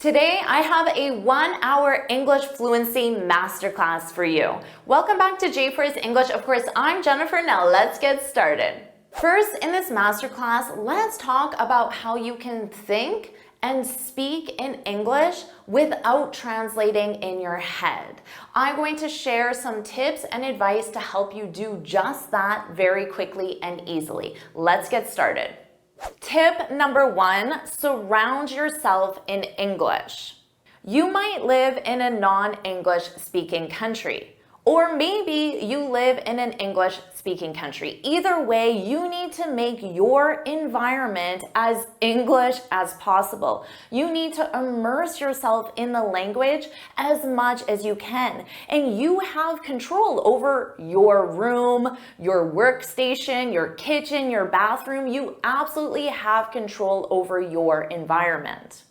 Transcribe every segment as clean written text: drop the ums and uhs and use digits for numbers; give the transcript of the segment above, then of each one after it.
Today, I have a 1-hour English fluency masterclass for you. Welcome back to JForrest English. Of course, I'm Jennifer. Now let's get started. First, in this masterclass, let's talk about how you can think and speak in English without translating in your head. I'm going to share some tips and advice to help you do just that very quickly and easily. Let's get started. Tip number 1, surround yourself in English. You might live in a non-English speaking country, or maybe you live in an English speaking country. Either way, you need to make your environment as English as possible. You need to immerse yourself in the language as much as you can. And you have control over your room, your workstation, your kitchen, your bathroom. You absolutely have control over your environment.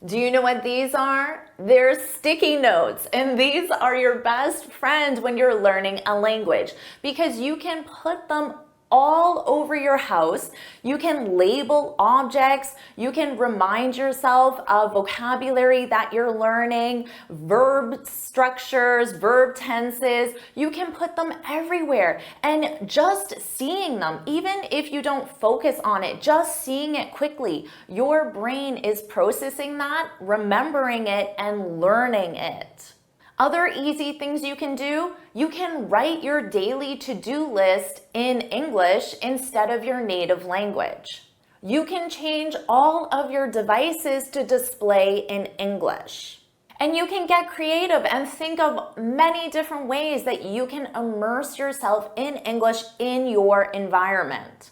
Do you know what these are? They're sticky notes, and these are your best friend when you're learning a language because you can put them all over your house. You can label objects. You can remind yourself of vocabulary that you're learning, verb structures, verb tenses. You can put them everywhere. And just seeing them, even if you don't focus on it, just seeing it quickly, your brain is processing that, remembering it, and learning it. Other easy things you can do, you can write your daily to-do list in English instead of your native language. You can change all of your devices to display in English. And you can get creative and think of many different ways that you can immerse yourself in English in your environment.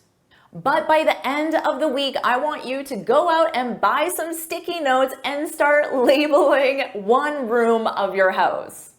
But by the end of the week, I want you to go out and buy some sticky notes and start labeling one room of your house.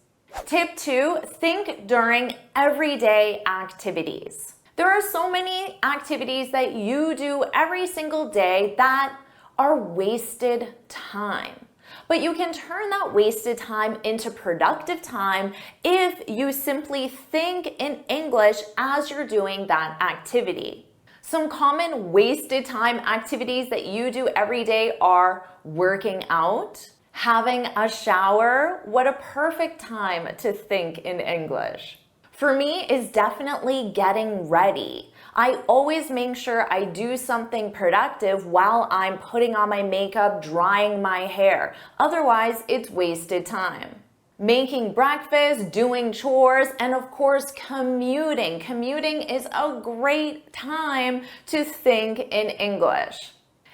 Tip 2, think during everyday activities. There are so many activities that you do every single day that are wasted time. But you can turn that wasted time into productive time if you simply think in English as you're doing that activity. Some common wasted time activities that you do every day are working out, having a shower. What a perfect time to think in English. For me, is definitely getting ready. I always make sure I do something productive while I'm putting on my makeup, drying my hair. Otherwise, it's wasted time. Making breakfast, doing chores, and of course, commuting. Commuting is a great time to think in English.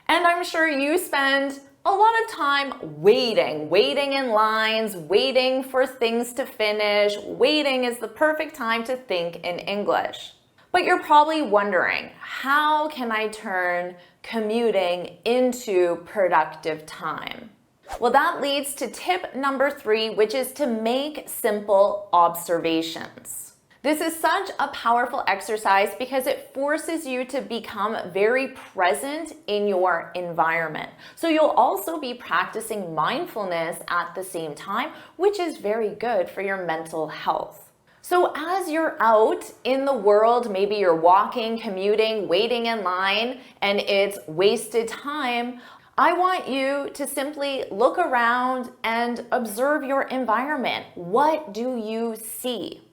And I'm sure you spend a lot of time waiting in lines, waiting for things to finish. Waiting is the perfect time to think in English. But you're probably wondering, how can I turn commuting into productive time? Well, that leads to tip number 3, which is to make simple observations. This is such a powerful exercise because it forces you to become very present in your environment. So you'll also be practicing mindfulness at the same time, which is very good for your mental health. So as you're out in the world, maybe you're walking, commuting, waiting in line, and it's wasted time, I want you to simply look around and observe your environment. What do you see?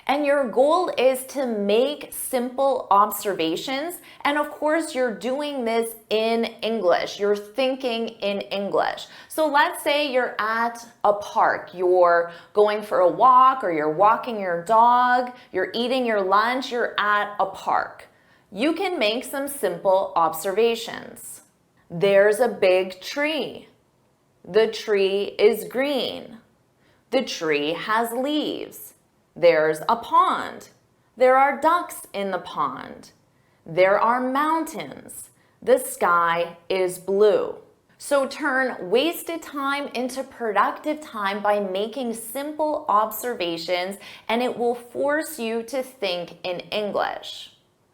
And your goal is to make simple observations. And of course, you're doing this in English. You're thinking in English. So let's say you're at a park. You're going for a walk, or you're walking your dog, you're eating your lunch, you're at a park. You can make some simple observations. There's a big tree. The tree is green. The tree has leaves. There's a pond. There are ducks in the pond. There are mountains. The sky is blue. So turn wasted time into productive time by making simple observations, and it will force you to think in English.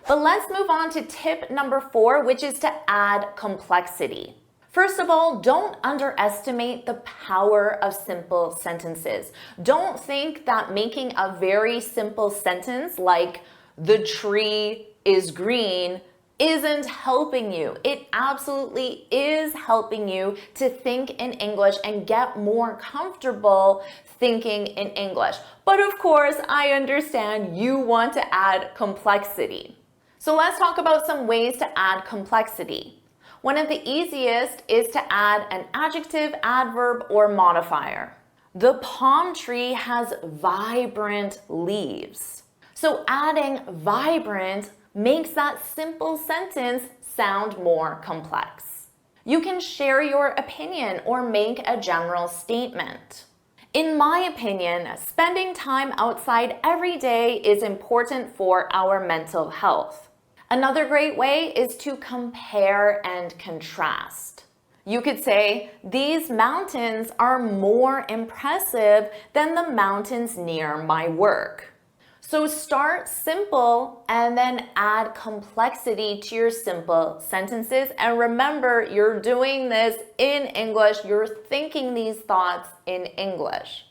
But let's move on to tip number 4, which is to add complexity. First of all, don't underestimate the power of simple sentences. Don't think that making a very simple sentence like the tree is green isn't helping you. It absolutely is helping you to think in English and get more comfortable thinking in English. But of course, I understand you want to add complexity. So let's talk about some ways to add complexity. One of the easiest is to add an adjective, adverb, or modifier. The palm tree has vibrant leaves. So adding vibrant makes that simple sentence sound more complex. You can share your opinion or make a general statement. In my opinion, spending time outside every day is important for our mental health. Another great way is to compare and contrast. You could say, these mountains are more impressive than the mountains near my work. So start simple and then add complexity to your simple sentences. And remember, you're doing this in English. You're thinking these thoughts in English.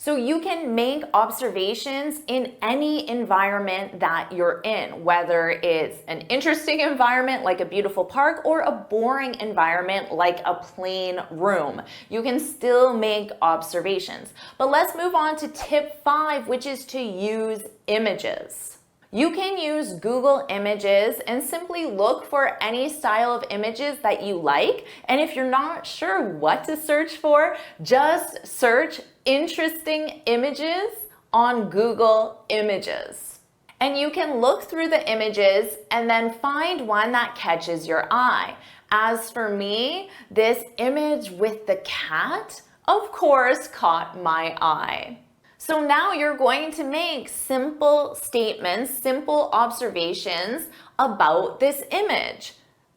So you can make observations in any environment that you're in, whether it's an interesting environment like a beautiful park or a boring environment like a plain room. You can still make observations. But let's move on to tip 5, which is to use images. You can use Google Images and simply look for any style of images that you like. And if you're not sure what to search for, just search interesting images on Google Images. And you can look through the images and then find one that catches your eye. As for me, this image with the cat, of course, caught my eye. So now you're going to make simple statements, simple observations about this image.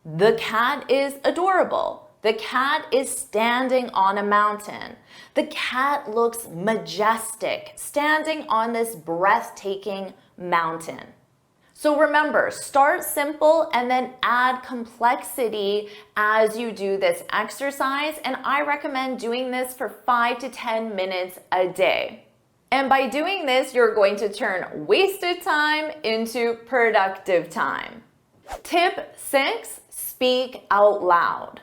The cat is adorable. The cat is standing on a mountain. The cat looks majestic, standing on this breathtaking mountain. So remember, start simple and then add complexity as you do this exercise. And I recommend doing this for 5 to 10 minutes a day. And by doing this, you're going to turn wasted time into productive time. Tip 6, speak out loud.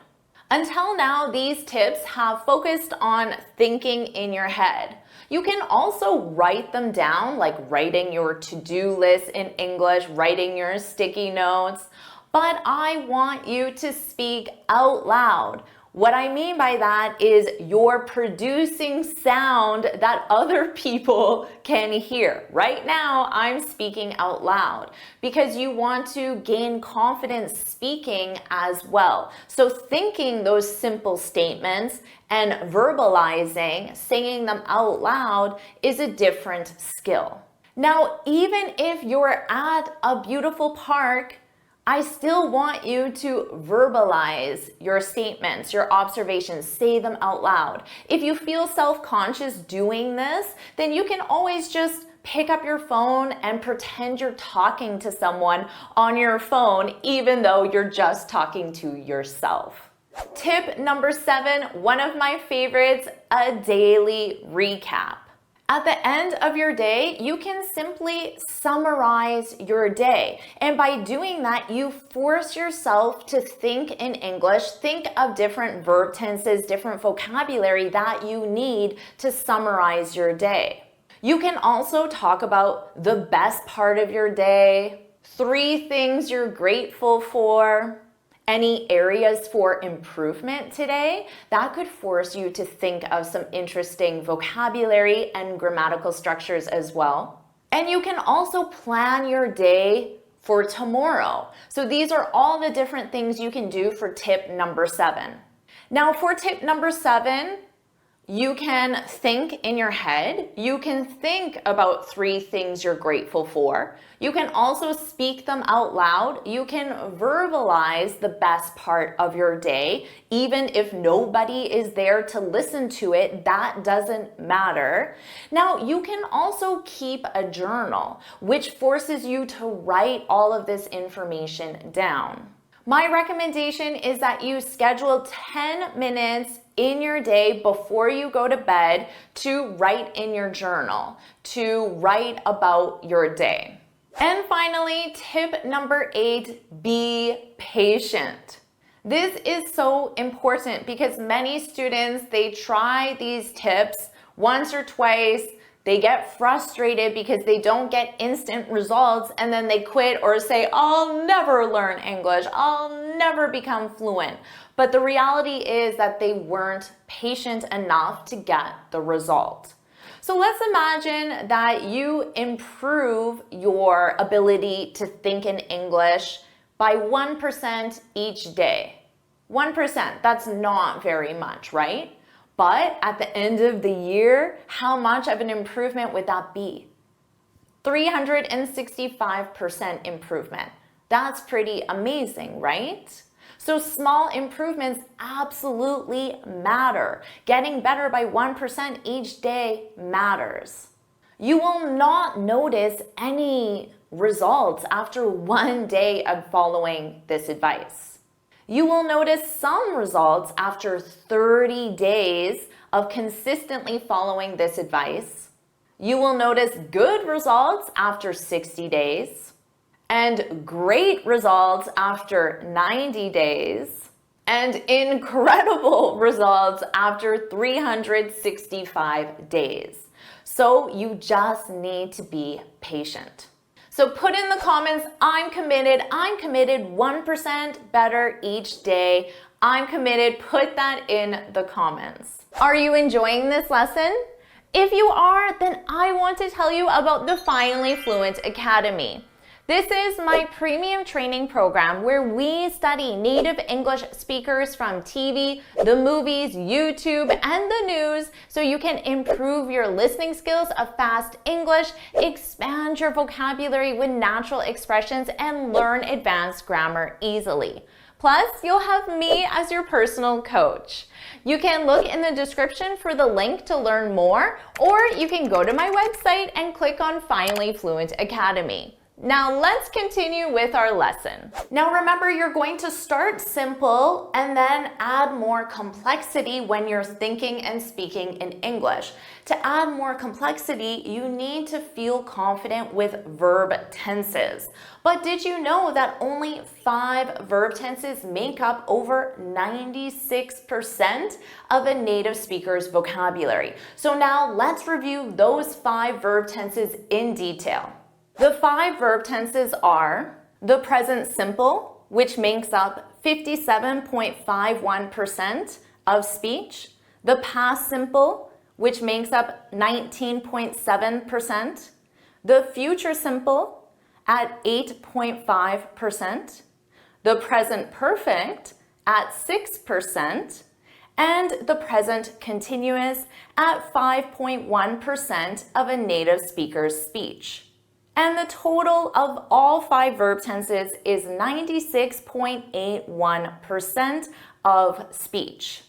Until now, these tips have focused on thinking in your head. You can also write them down, like writing your to-do list in English, writing your sticky notes, but I want you to speak out loud. What I mean by that is you're producing sound that other people can hear. Right now, I'm speaking out loud because you want to gain confidence speaking as well. So thinking those simple statements and verbalizing, saying them out loud is a different skill. Now, even if you're at a beautiful park, I still want you to verbalize your statements, your observations, say them out loud. If you feel self-conscious doing this, then you can always just pick up your phone and pretend you're talking to someone on your phone, even though you're just talking to yourself. Tip number 7, one of my favorites, a daily recap. At the end of your day, you can simply summarize your day. And by doing that, you force yourself to think in English, think of different verb tenses, different vocabulary that you need to summarize your day. You can also talk about the best part of your day, 3 things you're grateful for, any areas for improvement today. That could force you to think of some interesting vocabulary and grammatical structures as well. And you can also plan your day for tomorrow. So these are all the different things you can do for tip number 7. Now for tip number 7, you can think in your head. You can think about 3 things you're grateful for. You can also speak them out loud. You can verbalize the best part of your day. Even if nobody is there to listen to it, that doesn't matter. Now, you can also keep a journal, which forces you to write all of this information down. My recommendation is that you schedule 10 minutes in your day before you go to bed to write in your journal, to write about your day. And finally, tip number 8, be patient. This is so important because many students, they try these tips once or twice, they get frustrated because they don't get instant results, and then they quit or say, I'll never learn English, I'll never become fluent. But the reality is that they weren't patient enough to get the result. So let's imagine that you improve your ability to think in English by 1% each day. 1%, that's not very much, right? But at the end of the year, how much of an improvement would that be? 365% improvement. That's pretty amazing, right? So small improvements absolutely matter. Getting better by 1% each day matters. You will not notice any results after 1 day of following this advice. You will notice some results after 30 days of consistently following this advice. You will notice good results after 60 days, and great results after 90 days, and incredible results after 365 days. So you just need to be patient. So put in the comments, I'm committed 1% better each day. I'm committed, put that in the comments. Are you enjoying this lesson? If you are, then I want to tell you about the Finally Fluent Academy. This is my premium training program where we study native English speakers from TV, the movies, YouTube, and the news so you can improve your listening skills of fast English, expand your vocabulary with natural expressions, and learn advanced grammar easily. Plus, you'll have me as your personal coach. You can look in the description for the link to learn more, or you can go to my website and click on Finally Fluent Academy. Now let's continue with our lesson. Now remember, you're going to start simple and then add more complexity when you're thinking and speaking in English. To add more complexity, you need to feel confident with verb tenses. But did you know that only 5 verb tenses make up over 96% of a native speaker's vocabulary? So now let's review those 5 verb tenses in detail. The 5 verb tenses are the present simple, which makes up 57.51% of speech, the past simple, which makes up 19.7%, the future simple at 8.5%, the present perfect at 6%, and the present continuous at 5.1% of a native speaker's speech. And the total of all 5 verb tenses is 96.81% of speech.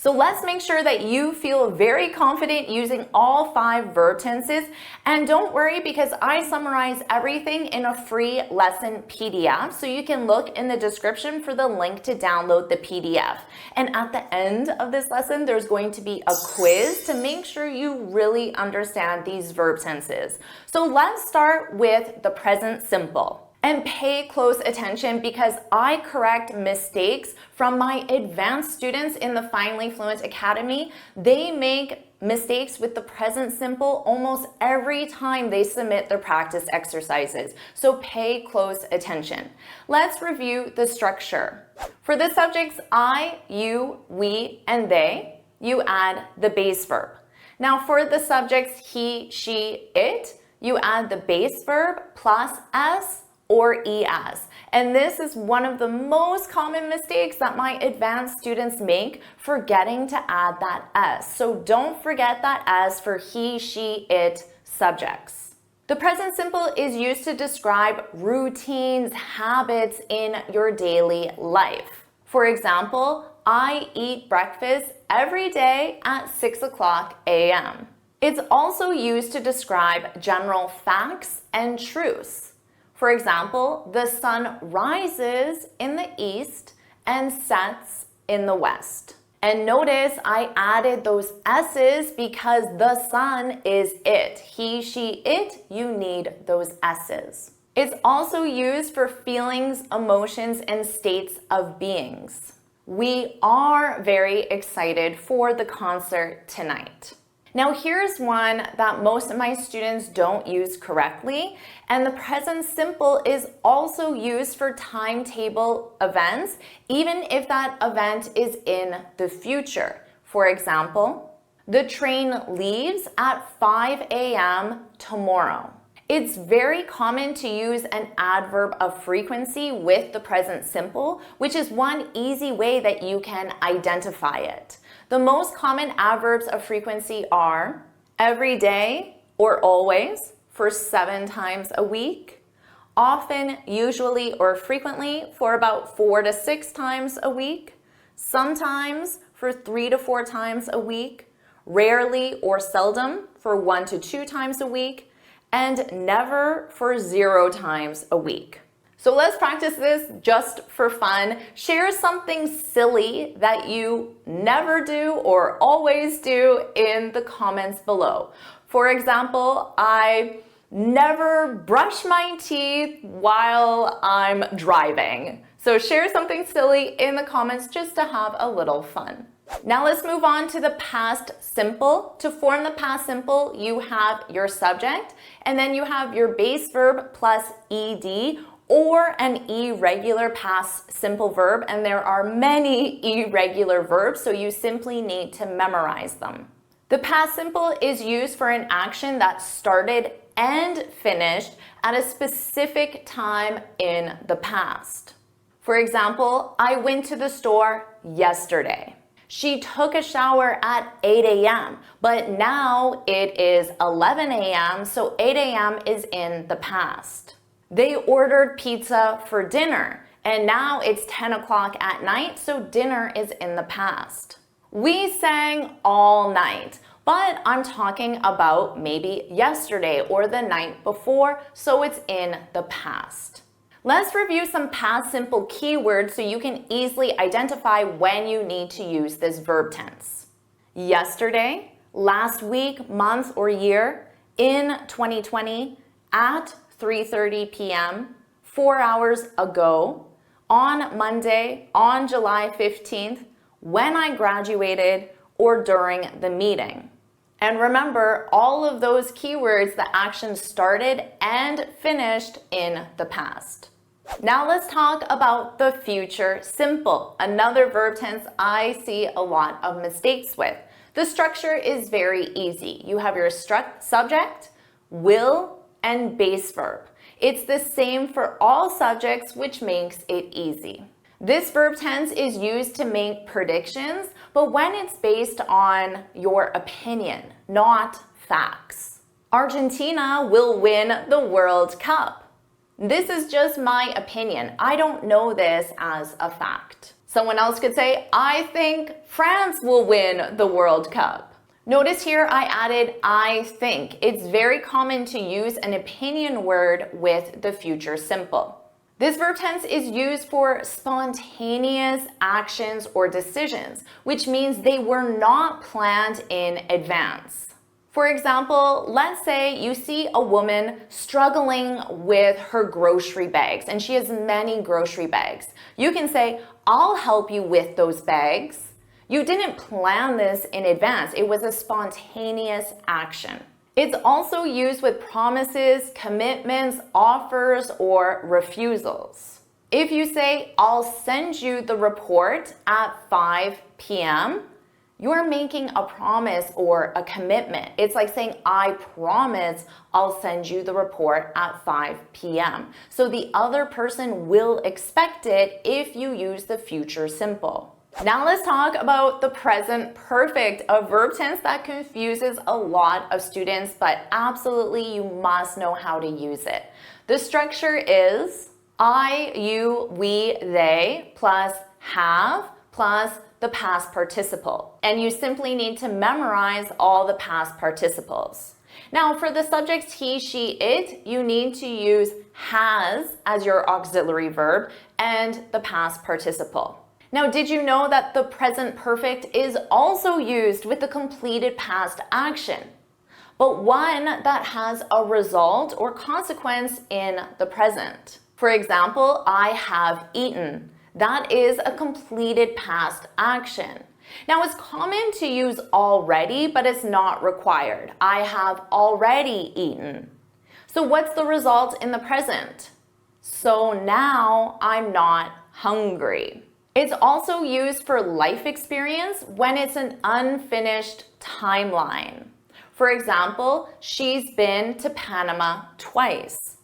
So let's make sure that you feel very confident using all 5 verb tenses. And don't worry, because I summarize everything in a free lesson PDF. So you can look in the description for the link to download the PDF. And at the end of this lesson, there's going to be a quiz to make sure you really understand these verb tenses. So let's start with the present simple. And pay close attention because I correct mistakes from my advanced students in the Finally Fluent Academy. They make mistakes with the present simple almost every time they submit their practice exercises. So pay close attention. Let's review the structure. For the subjects I, you, we, and they, you add the base verb. Now for the subjects he, she, it, you add the base verb plus s or es. And this is one of the most common mistakes that my advanced students make, forgetting to add that s. So don't forget that s for he, she, it subjects. The present simple is used to describe routines, habits in your daily life. For example, I eat breakfast every day at 6:00 a.m. It's also used to describe general facts and truths. For example, the sun rises in the east and sets in the west. And notice I added those S's because the sun is it. He, she, it, you need those S's. It's also used for feelings, emotions, and states of beings. We are very excited for the concert tonight. Now here's one that most of my students don't use correctly, and the present simple is also used for timetable events, even if that event is in the future. For example, the train leaves at 5 a.m. tomorrow. It's very common to use an adverb of frequency with the present simple, which is one easy way that you can identify it. The most common adverbs of frequency are every day or always for 7 times a week, often, usually, or frequently for about 4 to 6 times a week, sometimes for 3 to 4 times a week, rarely or seldom for 1 to 2 times a week, and never for 0 times a week. So let's practice this just for fun. Share something silly that you never do or always do in the comments below. For example, I never brush my teeth while I'm driving. So share something silly in the comments just to have a little fun. Now let's move on to the past simple. To form the past simple, you have your subject, and then you have your base verb plus ed, or an irregular past simple verb, and there are many irregular verbs, so you simply need to memorize them. The past simple is used for an action that started and finished at a specific time in the past. For example, I went to the store yesterday. She took a shower at 8 a.m., but now it is 11 a.m., so 8 a.m. is in the past. They ordered pizza for dinner, and now it's 10 o'clock at night, so dinner is in the past. We sang all night, but I'm talking about maybe yesterday or the night before, so it's in the past. Let's review some past simple keywords so you can easily identify when you need to use this verb tense. Yesterday, last week, month, or year, in 2020, at 3:30 p.m., 4 hours ago, on Monday, on July 15th, when I graduated, or during the meeting. And remember, all of those keywords, the action started and finished in the past. Now let's talk about the future simple, another verb tense I see a lot of mistakes with. The structure is very easy. You have your subject, will, and base verb. It's the same for all subjects, which makes it easy. This verb tense is used to make predictions, but when it's based on your opinion, not facts. Argentina will win the World Cup. This is just my opinion. I don't know this as a fact. Someone else could say, I think France will win the World Cup. Notice here I added I think. It's very common to use an opinion word with the future simple. This verb tense is used for spontaneous actions or decisions, which means they were not planned in advance. For example, let's say you see a woman struggling with her grocery bags, and she has many grocery bags. You can say, I'll help you with those bags. You didn't plan this in advance. It was a spontaneous action. It's also used with promises, commitments, offers, or refusals. If you say, I'll send you the report at 5 p.m., you're making a promise or a commitment. It's like saying, I promise I'll send you the report at 5 p.m. So the other person will expect it if you use the future simple. Now let's talk about the present perfect, a verb tense that confuses a lot of students, but absolutely you must know how to use it. The structure is I, you, we, they, plus have, plus the past participle. And you simply need to memorize all the past participles. Now for the subjects he, she, it, you need to use has as your auxiliary verb and the past participle. Now, did you know that the present perfect is also used with the completed past action, but one that has a result or consequence in the present? For example, I have eaten. That is a completed past action. Now, it's common to use already, but it's not required. I have already eaten. So what's the result in the present? So now I'm not hungry. It's also used for life experience when it's an unfinished timeline. For example, she's been to Panama twice.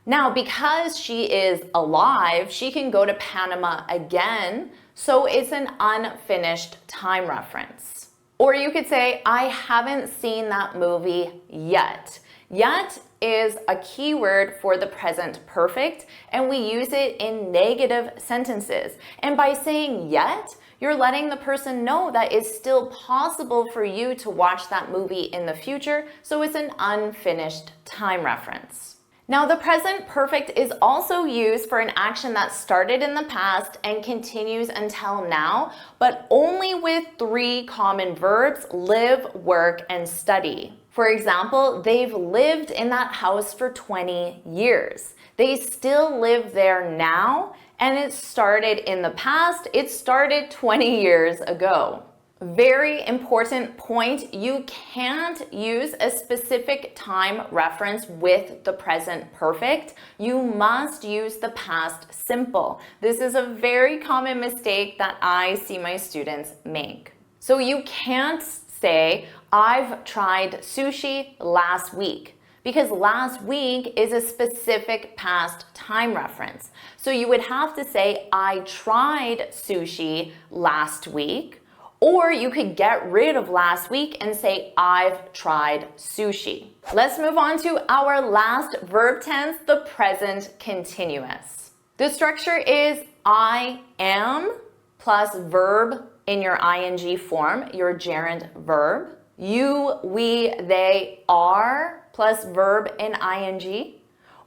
Now, because she is alive, she can go to Panama again, so it's an unfinished time reference. Or you could say, I haven't seen that movie yet. Yet is a keyword for the present perfect, and we use it in negative sentences. And by saying yet, you're letting the person know that it's still possible for you to watch that movie in the future, so it's an unfinished time reference. Now, the present perfect is also used for an action that started in the past and continues until now, but only with 3 common verbs: live, work, and study. For example, they've lived in that house for 20 years. They still live there now, and it started in the past. It started 20 years ago. Very important point, you can't use a specific time reference with the present perfect. You must use the past simple. This is a very common mistake that I see my students make. So you can't say, I've tried sushi last week, because last week is a specific past time reference. So you would have to say, I tried sushi last week. Or you could get rid of last week and say, I've tried sushi. Let's move on to our last verb tense, the present continuous. The structure is I am plus verb in your ing form, your gerund verb. You, we, they, are plus verb in ing.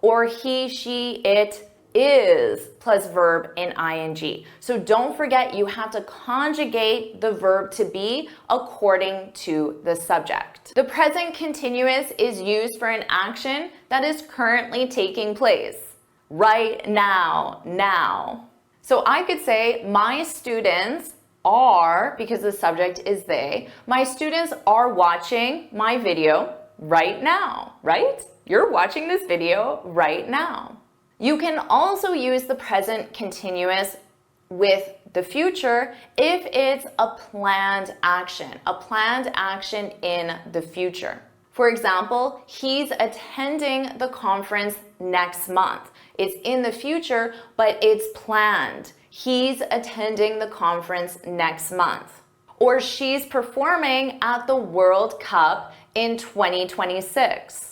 Or he, she, it, is plus verb in ing. So don't forget, you have to conjugate the verb to be according to the subject. The present continuous is used for an action that is currently taking place. Right now, now. So I could say, my students are, because the subject is they, my students are watching my video right now, right? You're watching this video right now. You can also use the present continuous with the future if it's a planned action in the future. For example, he's attending the conference next month. It's in the future, but it's planned. He's attending the conference next month. Or she's performing at the World Cup in 2026.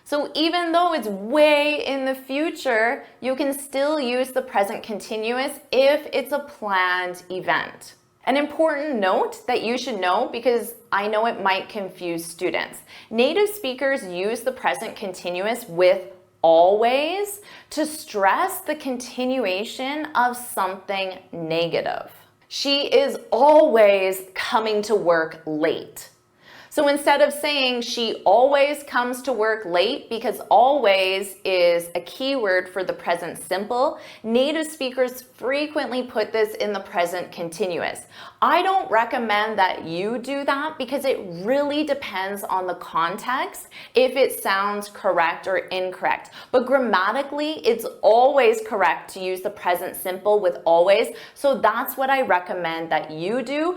So even though it's way in the future, you can still use the present continuous if it's a planned event. An important note that you should know, because I know it might confuse students. Native speakers use the present continuous with always to stress the continuation of something negative. She is always coming to work late. So instead of saying she always comes to work late, because always is a keyword for the present simple, native speakers frequently put this in the present continuous. I don't recommend that you do that because it really depends on the context if it sounds correct or incorrect. But grammatically, it's always correct to use the present simple with always. So that's what I recommend that you do.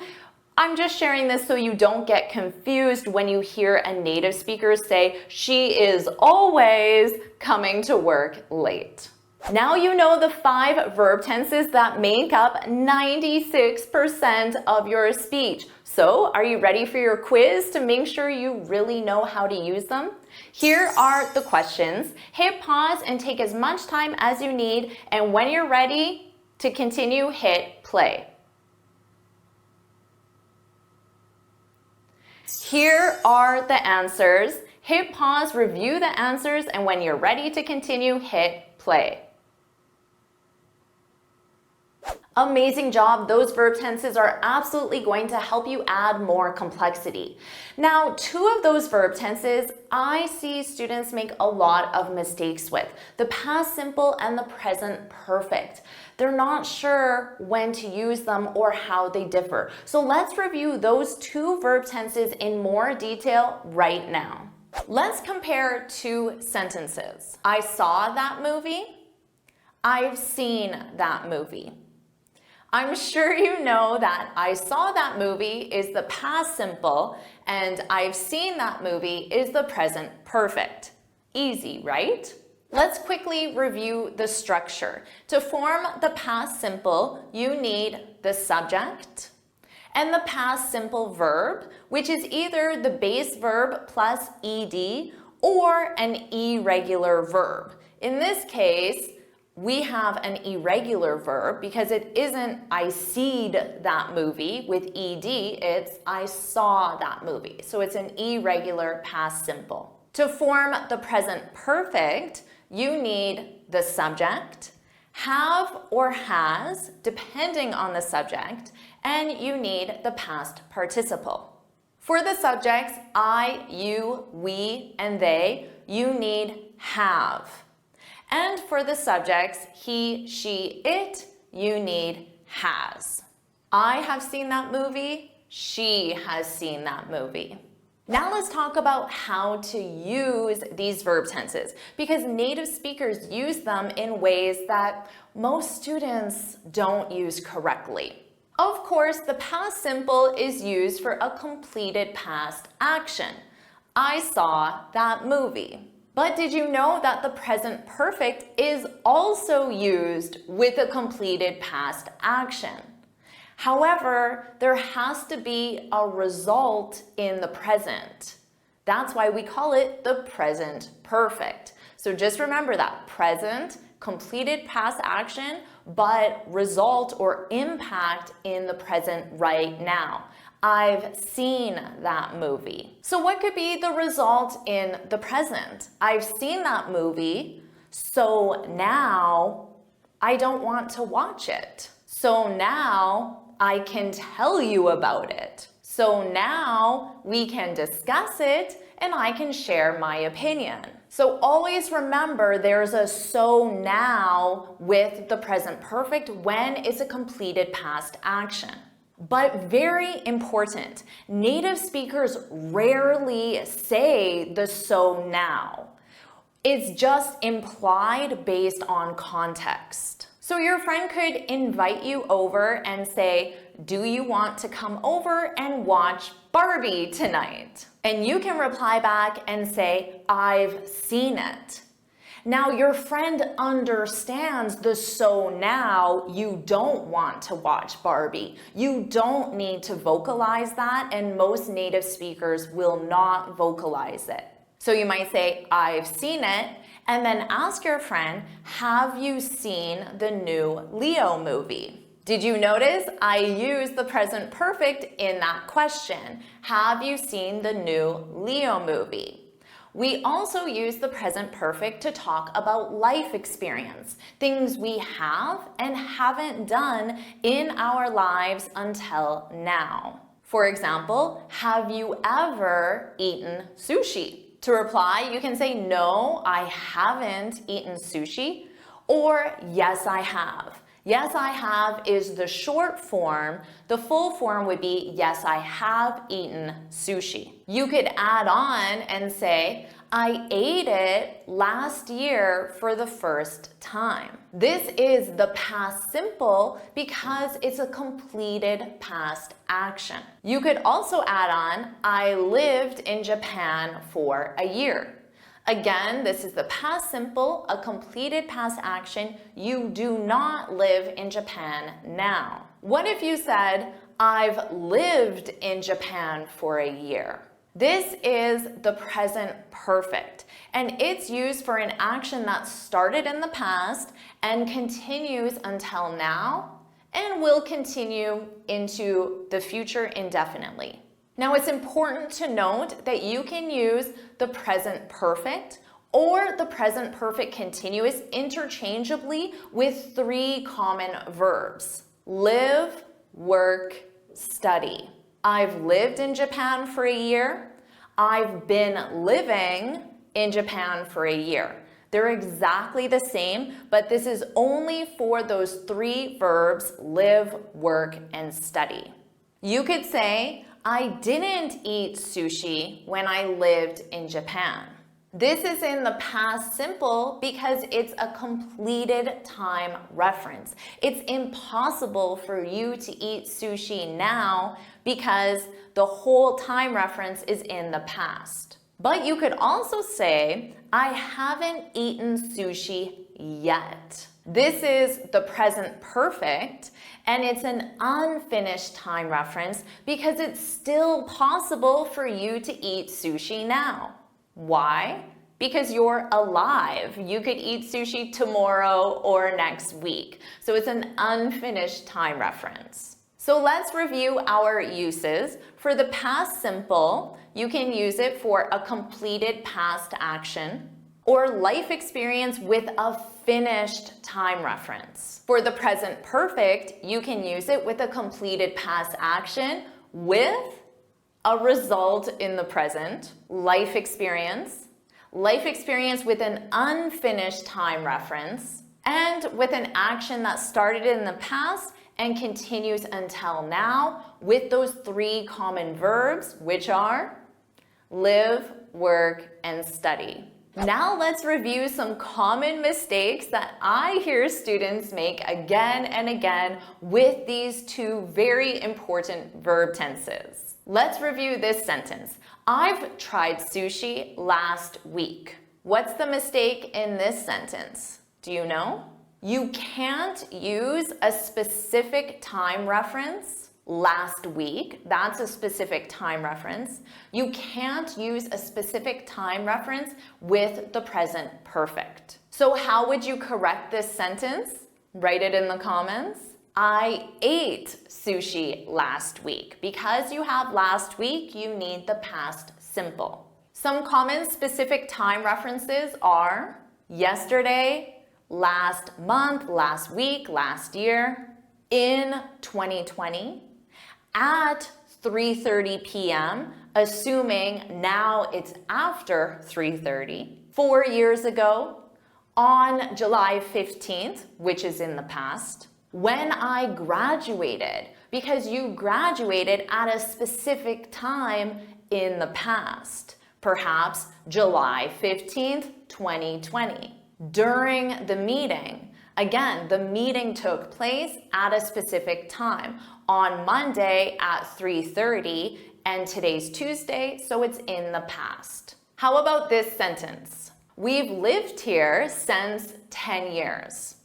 I'm just sharing this so you don't get confused when you hear a native speaker say, she is always coming to work late. Now you know the 5 verb tenses that make up 96% of your speech. So are you ready for your quiz to make sure you really know how to use them? Here are the questions. Hit pause and take as much time as you need. And when you're ready to continue, hit play. Here are the answers. Hit pause, review the answers, and when you're ready to continue, hit play. Amazing job. Those verb tenses are absolutely going to help you add more complexity. Now, two of those verb tenses I see students make a lot of mistakes with, the past simple and the present perfect. They're not sure when to use them or how they differ. So let's review those two verb tenses in more detail right now. Let's compare two sentences. I saw that movie. I've seen that movie. I'm sure you know that I saw that movie is the past simple and I've seen that movie is the present perfect. Easy, right? Let's quickly review the structure. To form the past simple, you need the subject and the past simple verb, which is either the base verb plus ed or an irregular verb. In this case, we have an irregular verb because it isn't I seed that movie with ed, it's I saw that movie. So it's an irregular past simple. To form the present perfect, you need the subject, have or has, depending on the subject, and you need the past participle. For the subjects I, you, we, and they, you need have. And for the subjects, he, she, it, you need has. I have seen that movie. She has seen that movie. Now let's talk about how to use these verb tenses because native speakers use them in ways that most students don't use correctly. Of course, the past simple is used for a completed past action. I saw that movie. But did you know that the present perfect is also used with a completed past action? However, there has to be a result in the present. That's why we call it the present perfect. So just remember that present, completed past action, but result or impact in the present right now. I've seen that movie. So what could be the result in the present? I've seen that movie, so now I don't want to watch it. So now I can tell you about it. So now we can discuss it and I can share my opinion. So always remember there's a so now with the present perfect when it's a completed past action. But very important, native speakers rarely say the so now. It's just implied based on context. So your friend could invite you over and say, do you want to come over and watch Barbie tonight? And you can reply back and say, I've seen it. Now your friend understands the so now you don't want to watch Barbie. You don't need to vocalize that, and most native speakers will not vocalize it. So you might say, I've seen it, and then ask your friend, have you seen the new Leo movie? Did you notice I used the present perfect in that question? Have you seen the new Leo movie? We also use the present perfect to talk about life experience, things we have and haven't done in our lives until now. For example, have you ever eaten sushi? To reply, you can say, no, I haven't eaten sushi, or yes, I have. Yes, I have is the short form. The full form would be, yes, I have eaten sushi. You could add on and say, I ate it last year for the first time. This is the past simple because it's a completed past action. You could also add on, I lived in Japan for a year. Again, this is the past simple, a completed past action. You do not live in Japan now. What if you said, I've lived in Japan for a year? This is the present perfect, and it's used for an action that started in the past and continues until now and will continue into the future indefinitely. Now, it's important to note that you can use the present perfect or the present perfect continuous interchangeably with three common verbs. Live, work, study. I've lived in Japan for a year. I've been living in Japan for a year. They're exactly the same, but this is only for those three verbs, live, work, and study. You could say, I didn't eat sushi when I lived in Japan. This is in the past simple because it's a completed time reference. It's impossible for you to eat sushi now because the whole time reference is in the past. But you could also say, I haven't eaten sushi yet. This is the present perfect, and it's an unfinished time reference because it's still possible for you to eat sushi now. Why? Because you're alive. You could eat sushi tomorrow or next week. So it's an unfinished time reference. So let's review our uses. For the past simple, you can use it for a completed past action or life experience with a finished time reference. For the present perfect, you can use it with a completed past action with a result in the present, life experience with an unfinished time reference, and with an action that started in the past and continues until now with those three common verbs, which are live, work, and study. Now let's review some common mistakes that I hear students make again and again with these two very important verb tenses. Let's review this sentence. I've tried sushi last week. What's the mistake in this sentence? Do you know? You can't use a specific time reference, last week. That's a specific time reference. You can't use a specific time reference with the present perfect. So how would you correct this sentence? Write it in the comments. I ate sushi last week. Because you have last week, you need the past simple. Some common specific time references are yesterday, last month, last week, last year, in 2020, at 3:30 p.m., assuming now it's after 3:30, 4 years ago, on July 15th, which is in the past, when I graduated, because you graduated at a specific time in the past, perhaps July 15th, 2020. During the meeting, again, the meeting took place at a specific time on Monday at 3:30, and today's Tuesday, so it's in the past. How about this sentence? We've lived here since 10 years.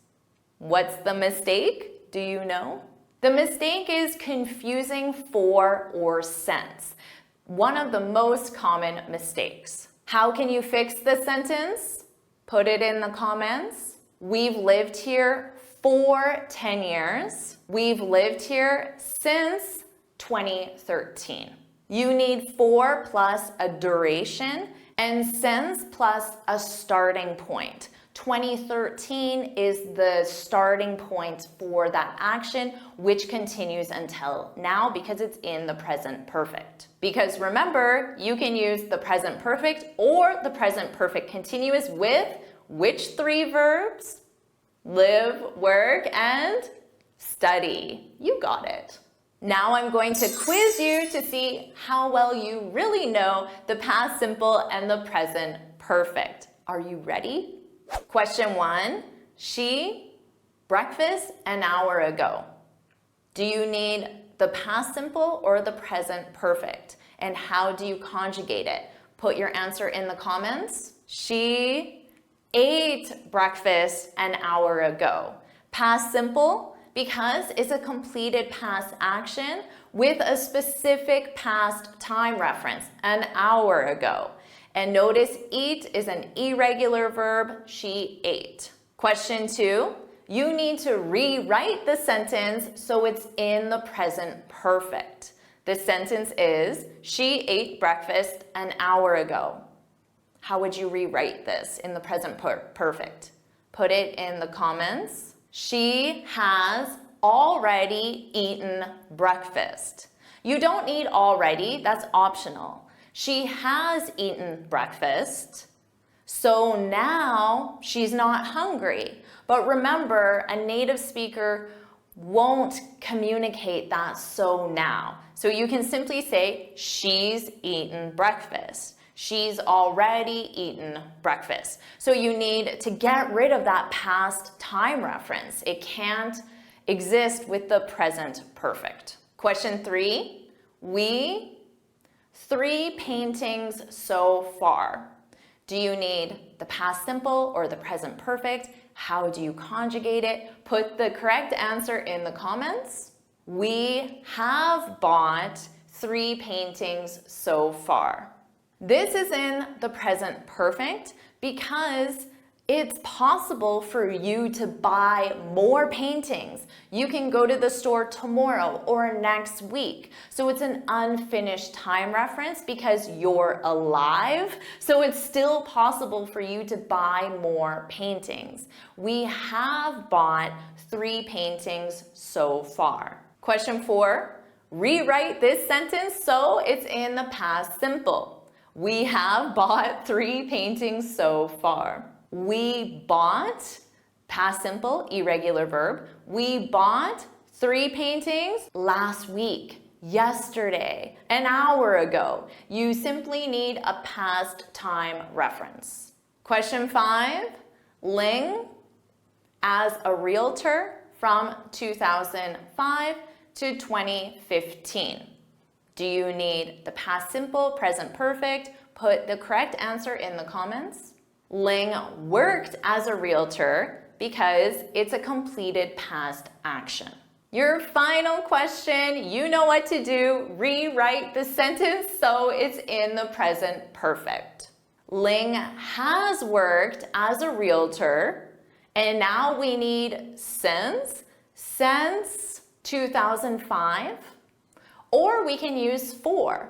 What's the mistake? Do you know? The mistake is confusing for or since. One of the most common mistakes. How can you fix this sentence? Put it in the comments. We've lived here for 10 years. We've lived here since 2013. You need for plus a duration and since plus a starting point. 2013 is the starting point for that action, which continues until now because it's in the present perfect. Because remember, you can use the present perfect or the present perfect continuous with which three verbs? Live, work, and study. You got it. Now I'm going to quiz you to see how well you really know the past simple and the present perfect. Are you ready? Question 1, she breakfast an hour ago. Do you need the past simple or the present perfect? And how do you conjugate it? Put your answer in the comments. She ate breakfast an hour ago. Past simple because it's a completed past action with a specific past time reference, an hour ago. And notice eat is an irregular verb, she ate. Question 2, you need to rewrite the sentence so it's in the present perfect. The sentence is, she ate breakfast an hour ago. How would you rewrite this in the present perfect? Put it in the comments. She has already eaten breakfast. You don't need already, that's optional. She has eaten breakfast, so now she's not hungry. But remember, a native speaker won't communicate that so now. So you can simply say, she's eaten breakfast. She's already eaten breakfast. So you need to get rid of that past time reference. It can't exist with the present perfect. Question 3, we 3 paintings so far. Do you need the past simple or the present perfect? How do you conjugate it? Put the correct answer in the comments. We have bought 3 paintings so far. This is in the present perfect because it's possible for you to buy more paintings. You can go to the store tomorrow or next week. So it's an unfinished time reference because you're alive. So it's still possible for you to buy more paintings. We have bought 3 paintings so far. Question 4, rewrite this sentence so it's in the past simple. We have bought 3 paintings so far. We bought, past simple, irregular verb. We bought 3 paintings last week, yesterday, an hour ago. You simply need a past time reference. Question 5, Ling as a realtor from 2005 to 2015. Do you need the past simple, present perfect? Put the correct answer in the comments. Ling worked as a realtor because it's a completed past action. Your final question, you know what to do. Rewrite the sentence so it's in the present perfect. Ling has worked as a realtor, and now we need since 2005. Or we can use for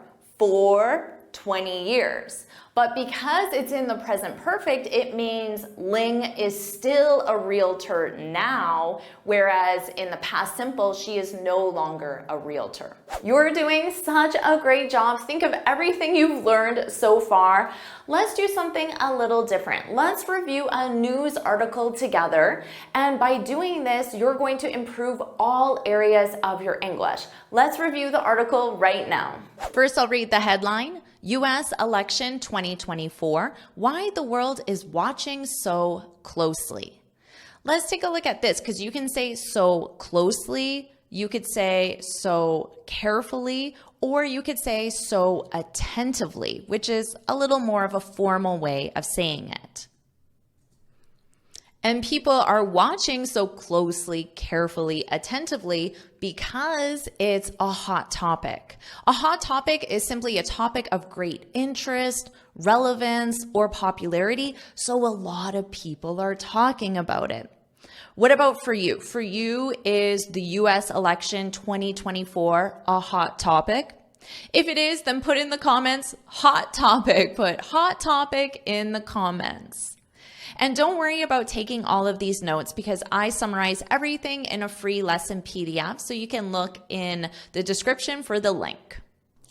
20 years. But because it's in the present perfect, it means Ling is still a realtor now, whereas in the past simple, she is no longer a realtor. You're doing such a great job. Think of everything you've learned so far. Let's do something a little different. Let's review a news article together. And by doing this, you're going to improve all areas of your English. Let's review the article right now. First, I'll read the headline. U.S. election 2024, why the world is watching so closely. Let's take a look at this because you can say so closely, you could say so carefully, or you could say so attentively, which is a little more of a formal way of saying it. And people are watching so closely, carefully, attentively because it's a hot topic. A hot topic is simply a topic of great interest, relevance, or popularity, so a lot of people are talking about it. What about for you? For you, is the US election 2024 a hot topic? If it is, then put in the comments, hot topic. Put hot topic in the comments. And don't worry about taking all of these notes because I summarize everything in a free lesson PDF, so you can look in the description for the link.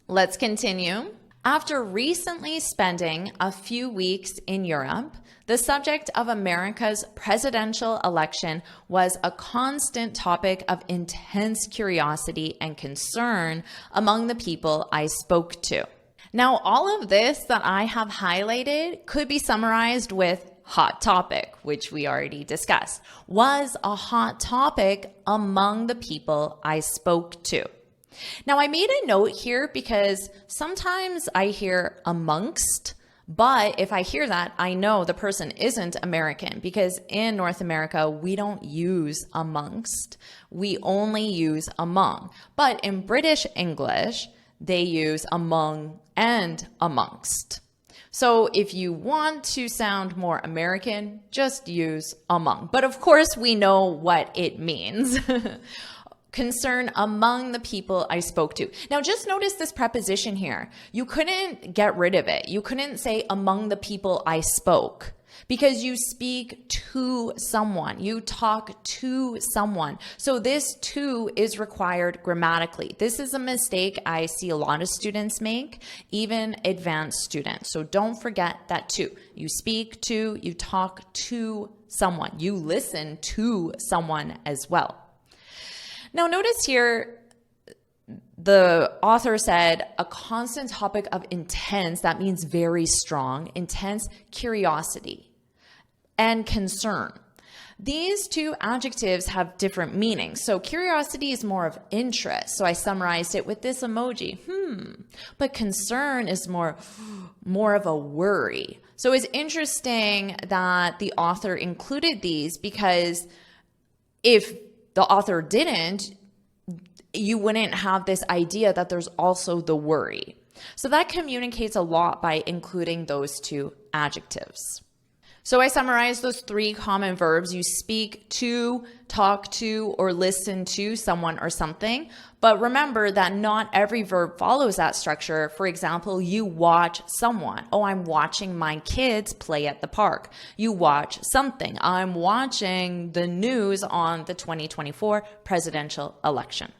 Let's continue. After recently spending a few weeks in Europe, the subject of America's presidential election was a constant topic of intense curiosity and concern among the people I spoke to. Now, all of this that I have highlighted could be summarized with hot topic, which we already discussed, was a hot topic among the people I spoke to. Now, I made a note here because sometimes I hear amongst, but if I hear that, I know the person isn't American because in North America, we don't use amongst, we only use among. But in British English, they use among and amongst. So if you want to sound more American, just use among. But of course, we know what it means. concern among the people I spoke to. Now just notice this preposition here. You couldn't get rid of it. You couldn't say among the people I spoke, because you speak to someone, you talk to someone. So this to is required grammatically. This is a mistake I see a lot of students make, even advanced students. So don't forget that to. You speak to, you talk to someone, you listen to someone as well. Now notice here, the author said a constant topic of intense, that means very strong, intense curiosity and concern. These two adjectives have different meanings. So curiosity is more of interest. So I summarized it with this emoji. But concern is more of a worry. So it's interesting that the author included these, because if the author didn't, you wouldn't have this idea that there's also the worry. So that communicates a lot by including those two adjectives. So I summarized those three common verbs. You speak to, talk to, or listen to someone or something. But remember that not every verb follows that structure. For example, you watch someone. Oh, I'm watching my kids play at the park. You watch something. I'm watching the news on the 2024 presidential election.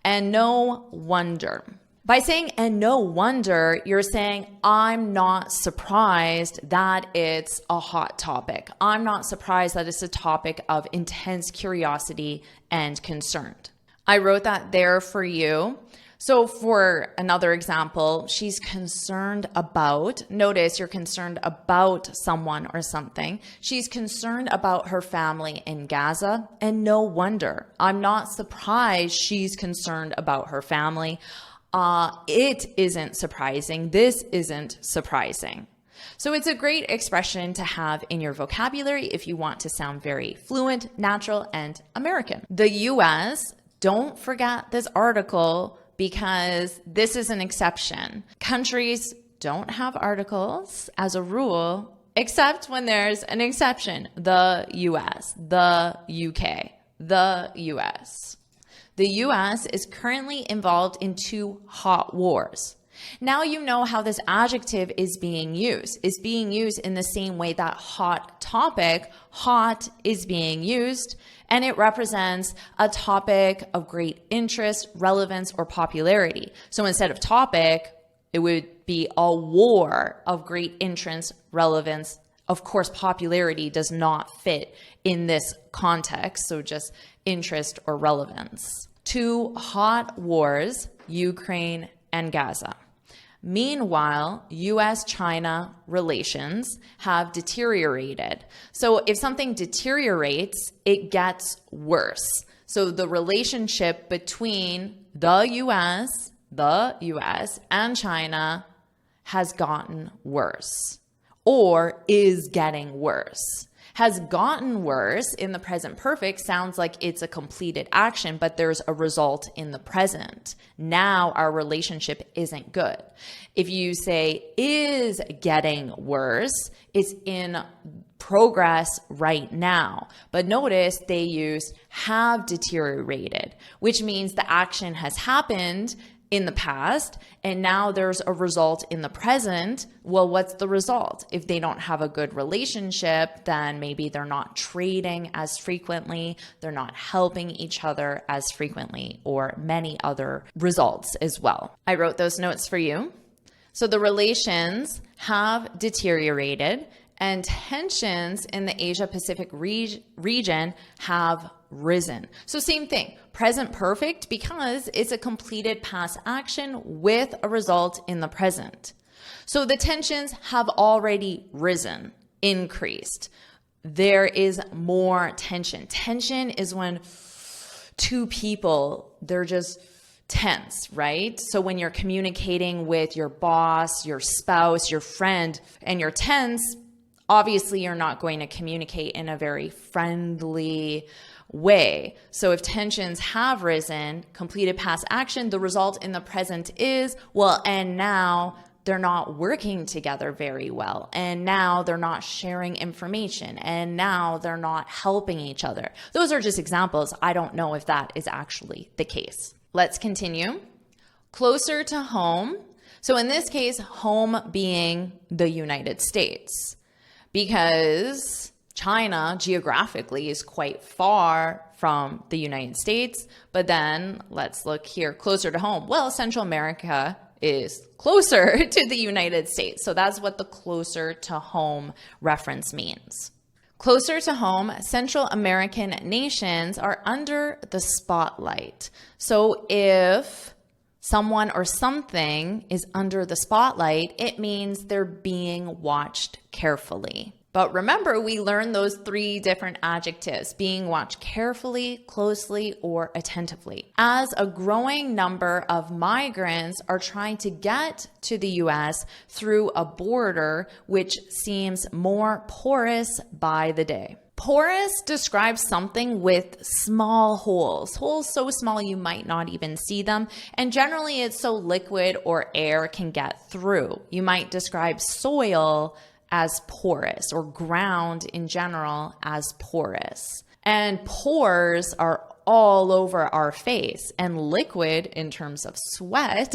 And no wonder. By saying and no wonder, you're saying I'm not surprised that it's a hot topic. I'm not surprised that it's a topic of intense curiosity and concern. I wrote that there for you. So for another example, she's concerned about, notice you're concerned about someone or something. She's concerned about her family in Gaza, and no wonder. I'm not surprised she's concerned about her family. It isn't surprising. This isn't surprising. So it's a great expression to have in your vocabulary if you want to sound very fluent, natural, and American. The US, don't forget this article, because this is an exception. Countries don't have articles as a rule, except when there's an exception. The US, the UK, the US. The US is currently involved in 2 hot wars. Now you know how this adjective is being used. It's being used in the same way that hot topic, hot, is being used, and it represents a topic of great interest, relevance, or popularity. So instead of topic, it would be a war of great interest, relevance. Of course, popularity does not fit in this context, so just interest or relevance. 2 hot wars, Ukraine and Gaza. Meanwhile, US-China relations have deteriorated. So if something deteriorates, it gets worse. So the relationship between the US and China has gotten worse, or is getting worse. Has gotten worse in the present perfect sounds like it's a completed action, but there's a result in the present. Now our relationship isn't good. If you say is getting worse, it's in progress right now. But notice they use have deteriorated, which means the action has happened in the past, and now there's a result in the present. Well, what's the result? If they don't have a good relationship, then maybe they're not trading as frequently, they're not helping each other as frequently, or many other results as well. I wrote those notes for you. So the relations have deteriorated, and tensions in the Asia-Pacific region have risen. So same thing, present perfect, because it's a completed past action with a result in the present. So the tensions have already risen, increased. There is more tension. Tension is when 2 people, they're just tense, right? So when you're communicating with your boss, your spouse, your friend, and you're tense, obviously you're not going to communicate in a very friendly way. So if tensions have risen, completed past action, the result in the present is, well, and now they're not working together very well. And now they're not sharing information. And now they're not helping each other. Those are just examples. I don't know if that is actually the case. Let's continue. Closer to home. So in this case, home being the United States, because China geographically is quite far from the United States. But then let's look here, closer to home. Well, Central America is closer to the United States. So that's what the closer to home reference means. Closer to home, Central American nations are under the spotlight. So if someone or something is under the spotlight, it means they're being watched carefully. But remember, we learned those 3 different adjectives, being watched carefully, closely, or attentively. As a growing number of migrants are trying to get to the US through a border which seems more porous by the day. Porous describes something with small holes so small you might not even see them, and generally it's so liquid or air can get through. You might describe soil as porous, or ground in general as porous. And pores are all over our face, and liquid in terms of sweat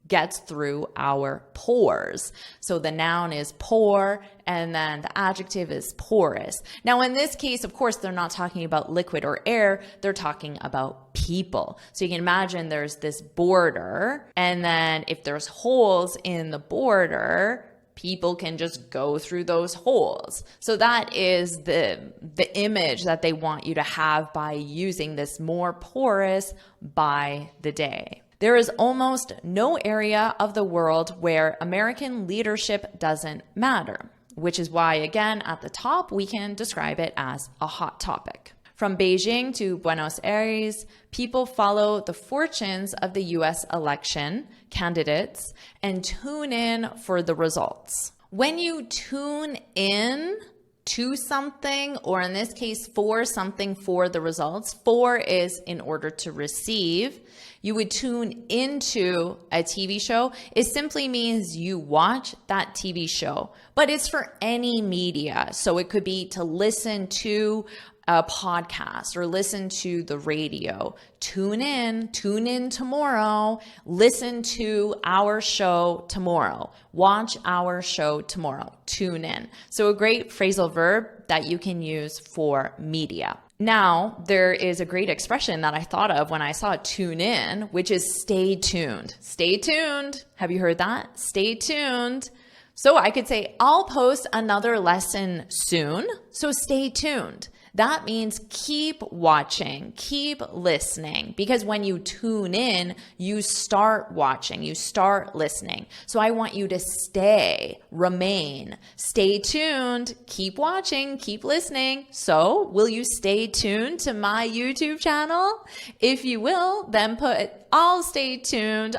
gets through our pores. So the noun is pore, and then the adjective is porous. Now in this case, of course, they're not talking about liquid or air, they're talking about people. So you can imagine there's this border, and then if there's holes in the border, people can just go through those holes. So that is the image that they want you to have by using this more porous by the day. There is almost no area of the world where American leadership doesn't matter, which is why, again, at the top, we can describe it as a hot topic. From Beijing to Buenos Aires, people follow the fortunes of the US election candidates and tune in for the results. When you tune in to something, or in this case, for something for the results, for is in order to receive, you would tune into a TV show. It simply means you watch that TV show, but it's for any media. So it could be to listen to a podcast or listen to the radio. Tune in tomorrow, listen to our show tomorrow, watch our show tomorrow, tune in. So a great phrasal verb that you can use for media. Now, there is a great expression that I thought of when I saw tune in, which is stay tuned. Stay tuned. Have you heard that? Stay tuned. So I could say, I'll post another lesson soon, so stay tuned. That means keep watching, keep listening, because when you tune in, you start watching, you start listening. So I want you to stay, remain, stay tuned, keep watching, keep listening. So will you stay tuned to my YouTube channel? If you will, then put I'll stay tuned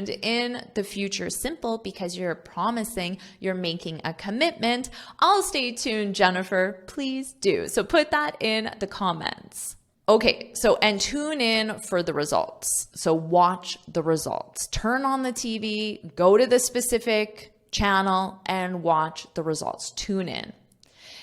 in the future simple, because you're promising, you're making a commitment. I'll stay tuned, Jennifer, please do. So put that in the comments. Okay, so and tune in for the results. So watch the results. Turn on the TV, go to the specific channel and watch the results. Tune in.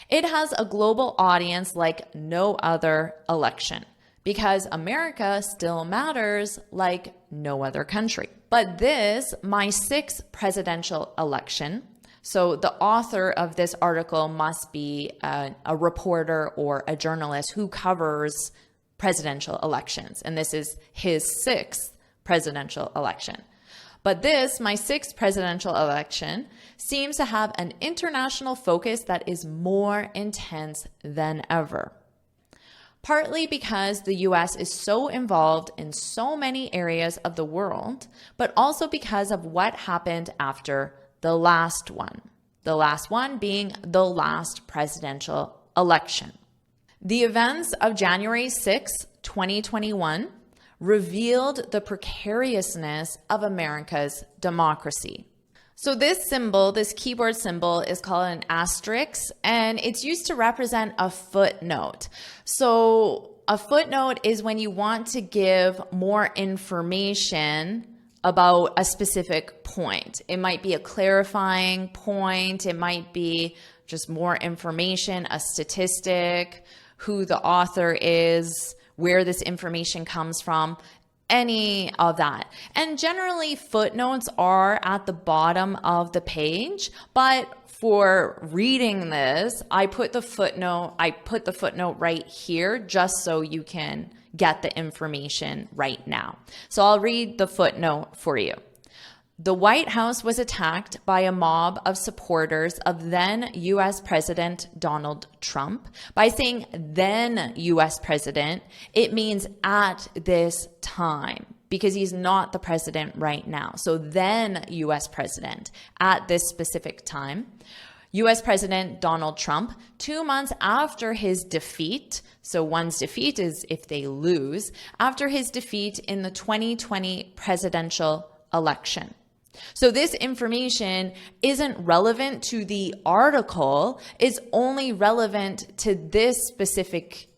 It has a global audience like no other election, because America still matters like no other country. But this, my 6th presidential election, so the author of this article must be a reporter or a journalist who covers presidential elections. And this is his 6th presidential election. But this, my 6th presidential election, seems to have an international focus that is more intense than ever. Partly because the US is so involved in so many areas of the world, but also because of what happened after the last one. The last one being the last presidential election. The events of January 6, 2021 revealed the precariousness of America's democracy. So this symbol, this keyboard symbol, is called an asterisk, and it's used to represent a footnote. So a footnote is when you want to give more information about a specific point. It might be a clarifying point. It might be just more information, a statistic, who the author is, where this information comes from, any of that. And generally footnotes are at the bottom of the page, but for reading this, I put the footnote right here just so you can get the information right now. So I'll read the footnote for you. The White House was attacked by a mob of supporters of then US President Donald Trump. By saying then US President, it means at this time, because he's not the president right now. So then US President at this specific time. US President Donald Trump, 2 months after his defeat, so one's defeat is if they lose, after his defeat in the 2020 presidential election. So this information isn't relevant to the article, it's only relevant to this specific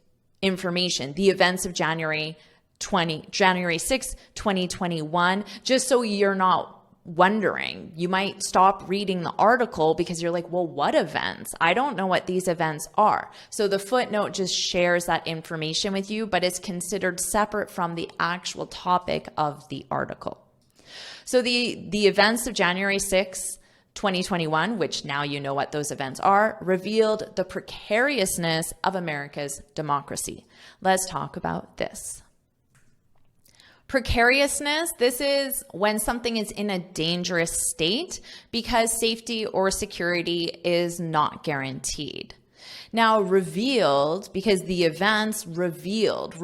information, the events of January 6, 2021, just so you're not wondering. You might stop reading the article because you're like, well, what events? I don't know what these events are. So the footnote just shares that information with you, but it's considered separate from the actual topic of the article. So the events of January 6, 2021, which now you know what those events are, revealed the precariousness of America's democracy. Let's talk about this. Precariousness, this is when something is in a dangerous state because safety or security is not guaranteed. Now, revealed, because the events revealed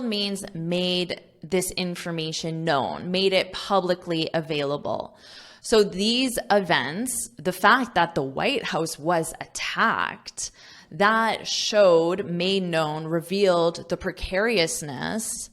means made this information known, made it publicly available. So these events, the fact that the White House was attacked, that showed, made known, revealed the precariousness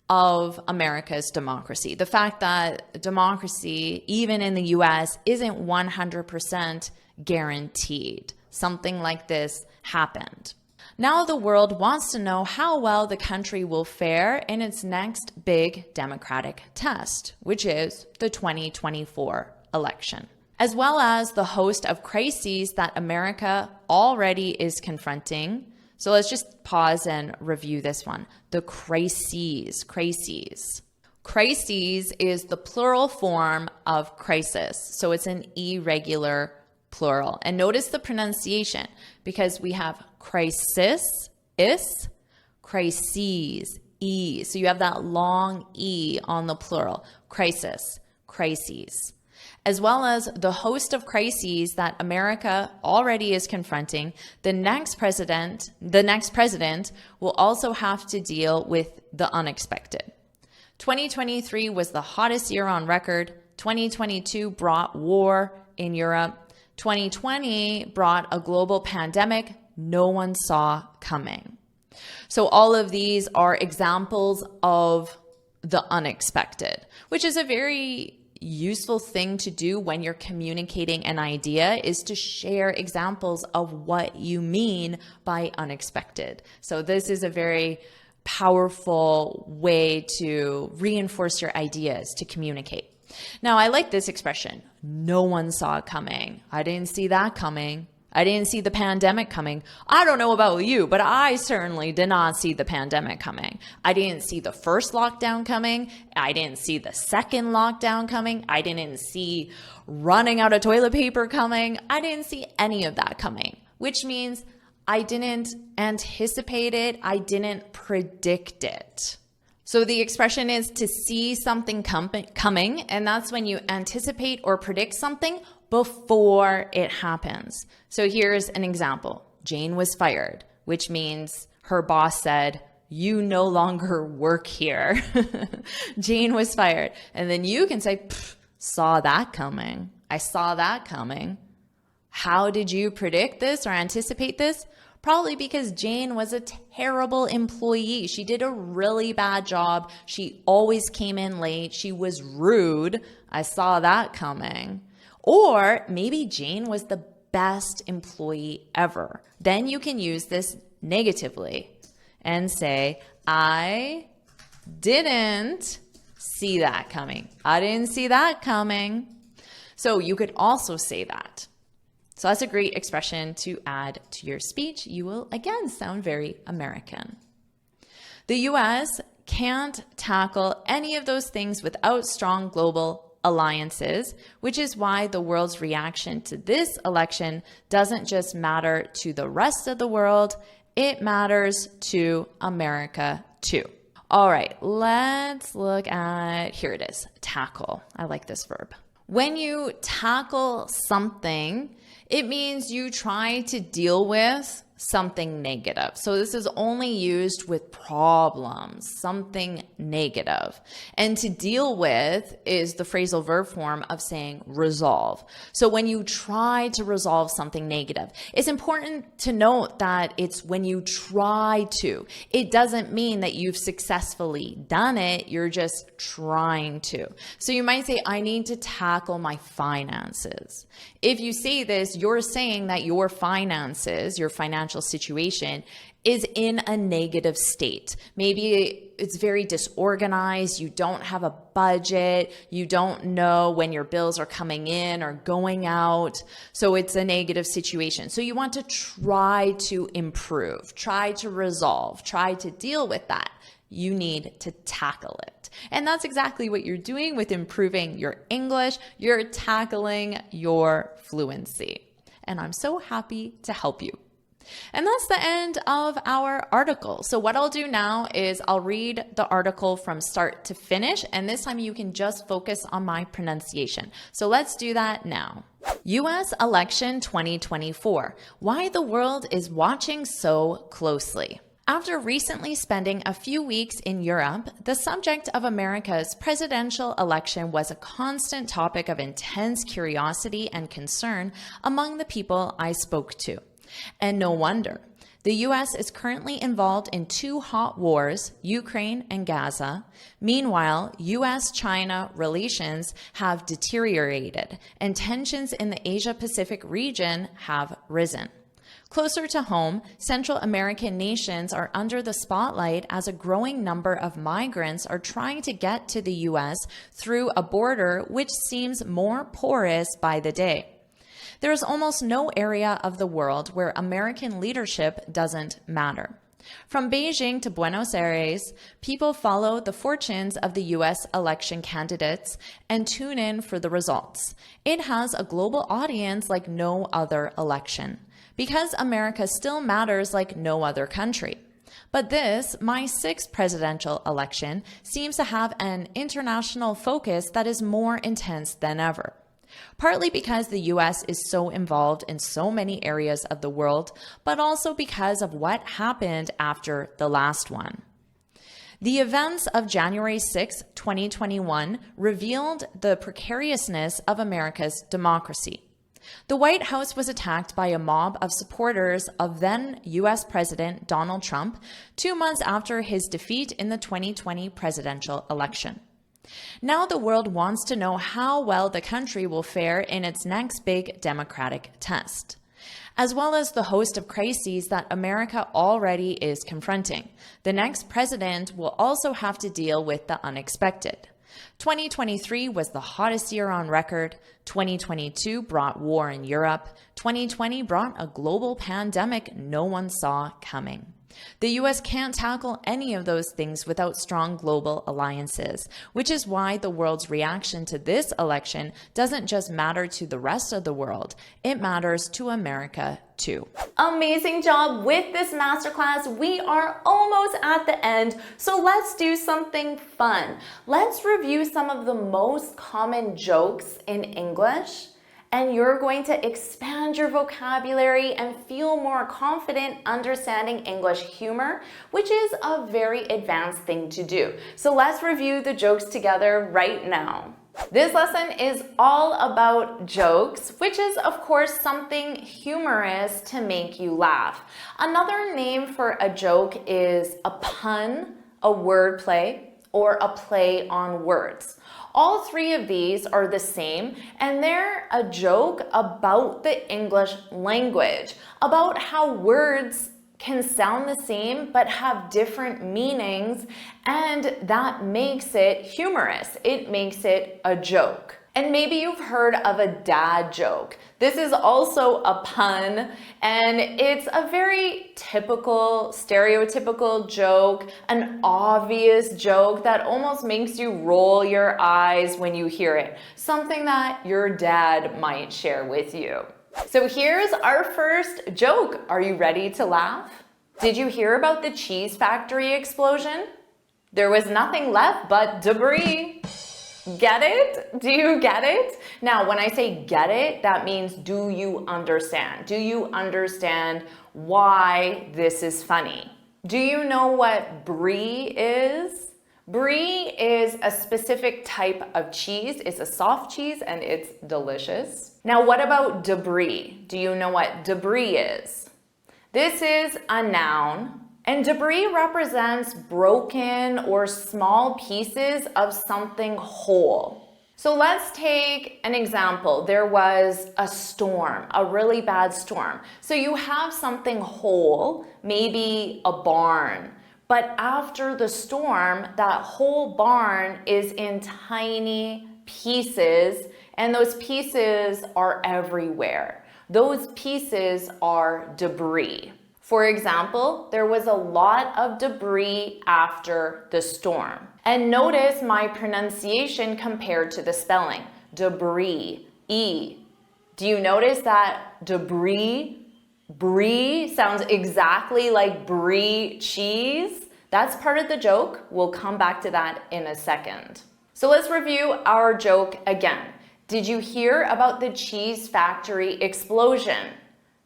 of America's democracy. The fact that democracy, even in the US, isn't 100% guaranteed. Something like this happened. Now the world wants to know how well the country will fare in its next big democratic test, which is the 2024 election, as well as the host of crises that America already is confronting. So let's just pause and review this one. The crises. Crises is the plural form of crisis. So it's an irregular plural. And notice the pronunciation, because we have crisis, crises, E. So you have that long E on the plural. Crisis, crises. As well as the host of crises that America already is confronting, the next president will also have to deal with the unexpected. 2023 was the hottest year on record. 2022 brought war in Europe. 2020 brought a global pandemic no one saw coming. So all of these are examples of the unexpected, which is a very useful thing to do when you're communicating an idea, is to share examples of what you mean by unexpected. So this is a very powerful way to reinforce your ideas, to communicate. Now, I like this expression, no one saw it coming. I didn't see that coming. I didn't see the pandemic coming. I don't know about you, but I certainly did not see the pandemic coming. I didn't see the first lockdown coming. I didn't see the second lockdown coming. I didn't see running out of toilet paper coming. I didn't see any of that coming, which means I didn't anticipate it. I didn't predict it. So the expression is to see something coming, and that's when you anticipate or predict something before it happens. So here's an example. Jane was fired, which means her boss said, you no longer work here. Jane was fired. And then you can say, saw that coming. I saw that coming. How did you predict this or anticipate this? Probably because Jane was a terrible employee. She did a really bad job. She always came in late. She was rude. I saw that coming. Or maybe Jane was the best employee ever. Then you can use this negatively and say, I didn't see that coming. I didn't see that coming. So you could also say that. So that's a great expression to add to your speech. You will again sound very American. The US can't tackle any of those things without strong global alliances, which is why the world's reaction to this election doesn't just matter to the rest of the world, it matters to America too. All right, let's look at, here it is, tackle. I like this verb. When you tackle something, it means you try to deal with something negative. So this is only used with problems, something negative. And to deal with is the phrasal verb form of saying resolve. So when you try to resolve something negative, it's important to note that it's when you try to. It doesn't mean that you've successfully done it, you're just trying to. So you might say, I need to tackle my finances. If you say this, you're saying that your finances, your financial situation is in a negative state. Maybe it's very disorganized. You don't have a budget. You don't know when your bills are coming in or going out. So it's a negative situation. So you want to try to improve, try to resolve, try to deal with that. You need to tackle it. And that's exactly what you're doing with improving your English. You're tackling your fluency. And I'm so happy to help you. And that's the end of our article. So what I'll do now is I'll read the article from start to finish, and this time you can just focus on my pronunciation. So let's do that now. US election 2024. Why the world is watching so closely. After recently spending a few weeks in Europe, the subject of America's presidential election was a constant topic of intense curiosity and concern among the people I spoke to. And no wonder. The US is currently involved in two hot wars, Ukraine and Gaza. Meanwhile, US-China relations have deteriorated, and tensions in the Asia-Pacific region have risen. Closer to home, Central American nations are under the spotlight as a growing number of migrants are trying to get to the US through a border which seems more porous by the day. There is almost no area of the world where American leadership doesn't matter. From Beijing to Buenos Aires, people follow the fortunes of the US election candidates and tune in for the results. It has a global audience like no other election, because America still matters like no other country. But this, my sixth presidential election, seems to have an international focus that is more intense than ever. Partly because the US is so involved in so many areas of the world, but also because of what happened after the last one. The events of January 6, 2021 revealed the precariousness of America's democracy. The White House was attacked by a mob of supporters of then US President Donald Trump 2 months after his defeat in the 2020 presidential election. Now the world wants to know how well the country will fare in its next big democratic test, as well as the host of crises that America already is confronting. The next president will also have to deal with the unexpected. 2023 was the hottest year on record. 2022 brought war in Europe. 2020 brought a global pandemic no one saw coming. The US can't tackle any of those things without strong global alliances, which is why the world's reaction to this election doesn't just matter to the rest of the world, it matters to America too. Amazing job with this masterclass. We are almost at the end, so let's do something fun. Let's review some of the most common jokes in English. And you're going to expand your vocabulary and feel more confident understanding English humor, which is a very advanced thing to do. So let's review the jokes together right now. This lesson is all about jokes, which is of course something humorous to make you laugh. Another name for a joke is a pun, a wordplay, or a play on words. All three of these are the same, and they're a joke about the English language, about how words can sound the same but have different meanings, and that makes it humorous. It makes it a joke. And maybe you've heard of a dad joke. This is also a pun, and it's a very typical, stereotypical joke, an obvious joke that almost makes you roll your eyes when you hear it. Something that your dad might share with you. So here's our first joke. Are you ready to laugh? Did you hear about the cheese factory explosion? There was nothing left but debris. Get it? Do you get it? Now, when I say get it, that means do you understand? Do you understand why this is funny? Do you know what brie is? Brie is a specific type of cheese. It's a soft cheese and it's delicious. Now, what about debris? Do you know what debris is? This is a noun. And debris represents broken or small pieces of something whole. So let's take an example. There was a storm, a really bad storm. So you have something whole, maybe a barn. But after the storm, that whole barn is in tiny pieces, and those pieces are everywhere. Those pieces are debris. For example, there was a lot of debris after the storm. And notice my pronunciation compared to the spelling. Debris, E. Do you notice that debris, brie, sounds exactly like brie cheese? That's part of the joke. We'll come back to that in a second. So let's review our joke again. Did you hear about the cheese factory explosion?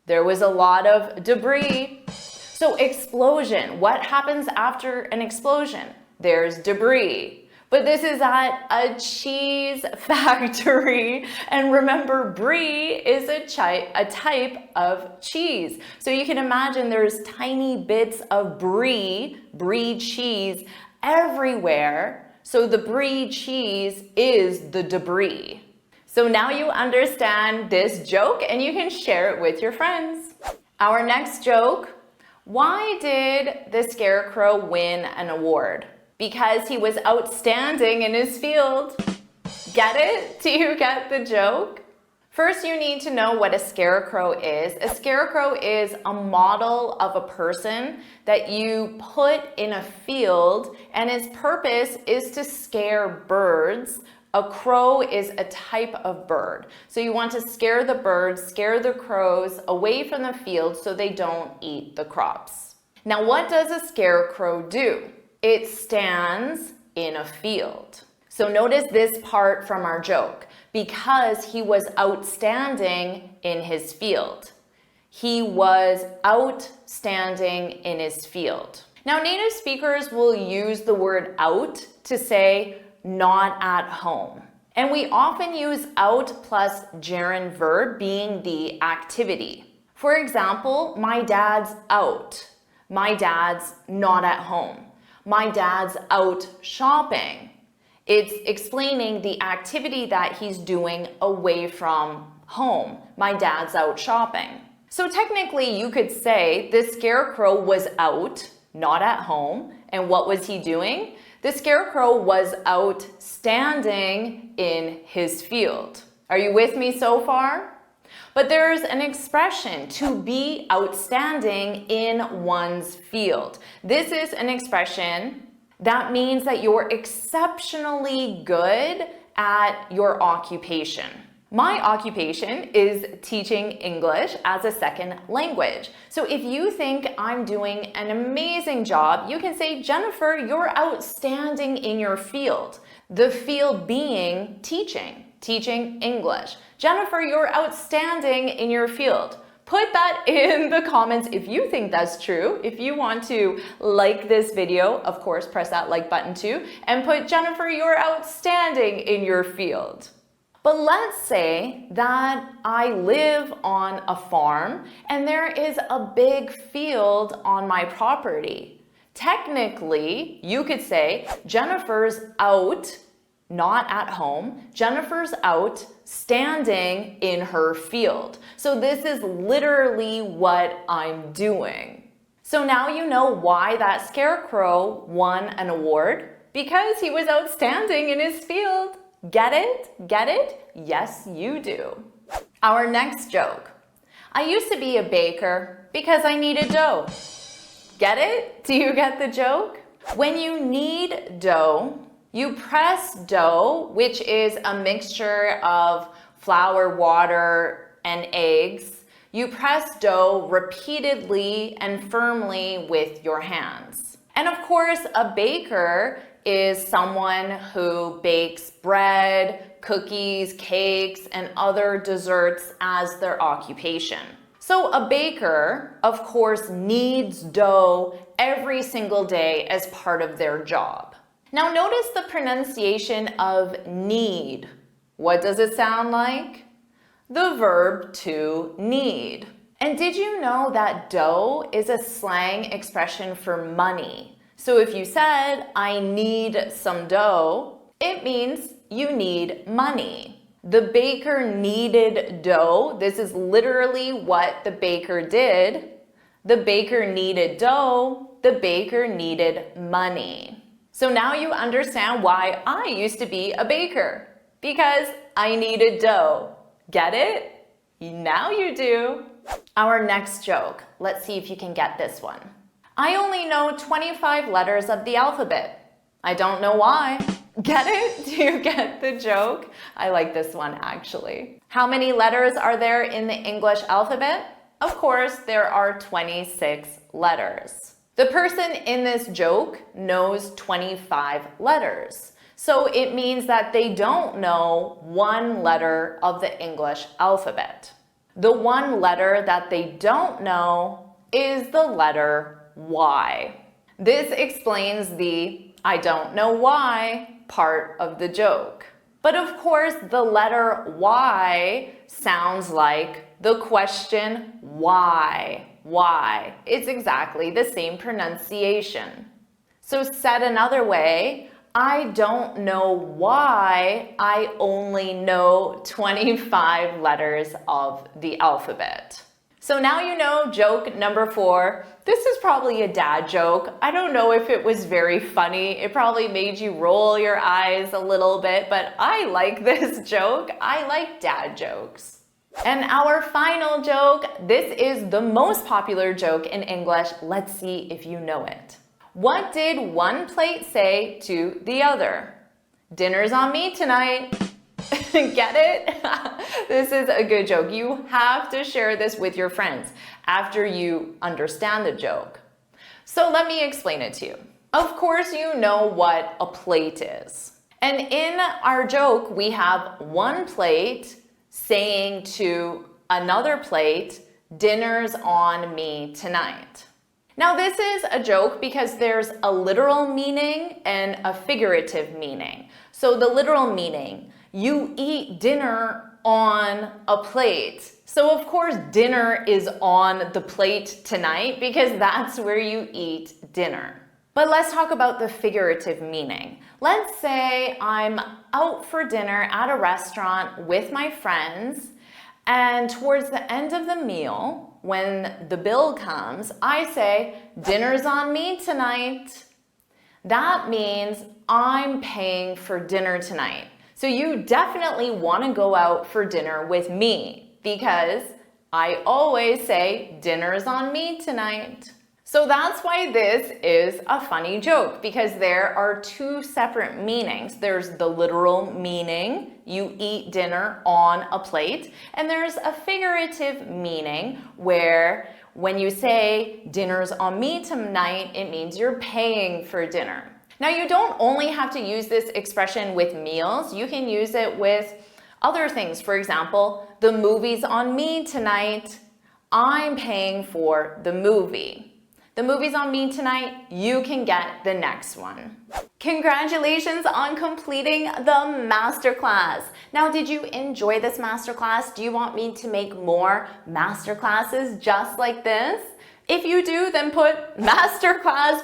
There was a lot of debris. So explosion, what happens after an explosion? There's debris. But this is at a cheese factory. And remember, brie is a type of cheese. So you can imagine there's tiny bits of brie cheese everywhere. So the brie cheese is the debris. So now you understand this joke and you can share it with your friends. Our next joke, why did the scarecrow win an award? Because he was outstanding in his field. Get it? Do you get the joke? First, you need to know what a scarecrow is. A scarecrow is a model of a person that you put in a field, and its purpose is to scare birds. A crow is a type of bird. So you want to scare the birds, scare the crows away from the field so they don't eat the crops. Now, what does a scarecrow do? It stands in a field. So notice this part from our joke. Because he was outstanding in his field. He was outstanding in his field. Now, native speakers will use the word out to say not at home. And we often use out plus gerund verb being the activity. For example, my dad's out. My dad's not at home. My dad's out shopping. It's explaining the activity that he's doing away from home. My dad's out shopping. So technically you could say the scarecrow was out, not at home. And what was he doing? The scarecrow was out standing in his field. Are you with me so far? But there's an expression, to be outstanding in one's field. This is an expression that means that you're exceptionally good at your occupation. My occupation is teaching English as a second language. So if you think I'm doing an amazing job, you can say, Jennifer, you're outstanding in your field. The field being teaching English. Jennifer, you're outstanding in your field. Put that in the comments if you think that's true. If you want to like this video, of course, press that like button too, and put Jennifer, you're outstanding in your field. But let's say that I live on a farm and there is a big field on my property. Technically, you could say Jennifer's out, not at home. Jennifer's out standing in her field. So this is literally what I'm doing. So now you know why that scarecrow won an award. Because he was outstanding in his field. Get it? Get it? Yes, you do. Our next joke. I used to be a baker because I needed dough. Get it? Do you get the joke? When you knead dough, you press dough, which is a mixture of flour, water, and eggs. You press dough repeatedly and firmly with your hands. And of course, a baker is someone who bakes bread, cookies, cakes, and other desserts as their occupation. So a baker, of course, kneads dough every single day as part of their job. Now notice the pronunciation of knead. What does it sound like? The verb to knead. And did you know that dough is a slang expression for money? So if you said, I need some dough, it means you need money. The baker kneaded dough. This is literally what the baker did. The baker kneaded dough. The baker needed money. So now you understand why I used to be a baker. Because I needed dough. Get it? Now you do. Our next joke. Let's see if you can get this one. I only know 25 letters of the alphabet. I don't know why. Get it? Do you get the joke? I like this one actually. How many letters are there in the English alphabet? Of course, there are 26 letters. The person in this joke knows 25 letters. So it means that they don't know one letter of the English alphabet. The one letter that they don't know is the letter Y. This explains the I don't know why part of the joke. But of course, the letter Y sounds like the question why? Why? It's exactly the same pronunciation. So said another way, I don't know why I only know 25 letters of the alphabet. So now you know joke number 4. This is probably a dad joke. I don't know if it was very funny. It probably made you roll your eyes a little bit, but I like this joke. I like dad jokes. And our final joke, this is the most popular joke in English. Let's see if you know it. What did one plate say to the other? Dinner's on me tonight. Get it? This is a good joke. You have to share this with your friends after you understand the joke. So let me explain it to you. Of course, you know what a plate is. And in our joke, we have one plate saying to another plate, dinner's on me tonight. Now this is a joke because there's a literal meaning and a figurative meaning. So the literal meaning, you eat dinner on a plate. So of course dinner is on the plate tonight because that's where you eat dinner. But let's talk about the figurative meaning. Let's say I'm out for dinner at a restaurant with my friends, and towards the end of the meal, when the bill comes, I say, dinner's on me tonight. That means I'm paying for dinner tonight. So you definitely want to go out for dinner with me because I always say dinner's on me tonight. So that's why this is a funny joke because there are two separate meanings. There's the literal meaning, you eat dinner on a plate, and there's a figurative meaning where when you say dinner's on me tonight, it means you're paying for dinner. Now you don't only have to use this expression with meals, you can use it with other things. For example, the movie's on me tonight, I'm paying for the movie. The movie's on me tonight, you can get the next one. Congratulations on completing the masterclass. Now, did you enjoy this masterclass? Do you want me to make more masterclasses just like this? If you do, then put masterclass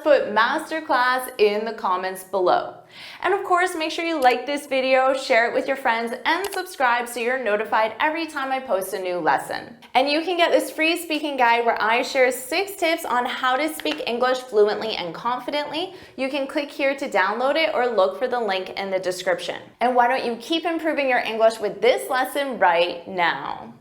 in the comments below. And of course, make sure you like this video, share it with your friends, and subscribe so you're notified every time I post a new lesson. And you can get this free speaking guide where I share 6 tips on how to speak English fluently and confidently. You can click here to download it or look for the link in the description. And why don't you keep improving your English with this lesson right now?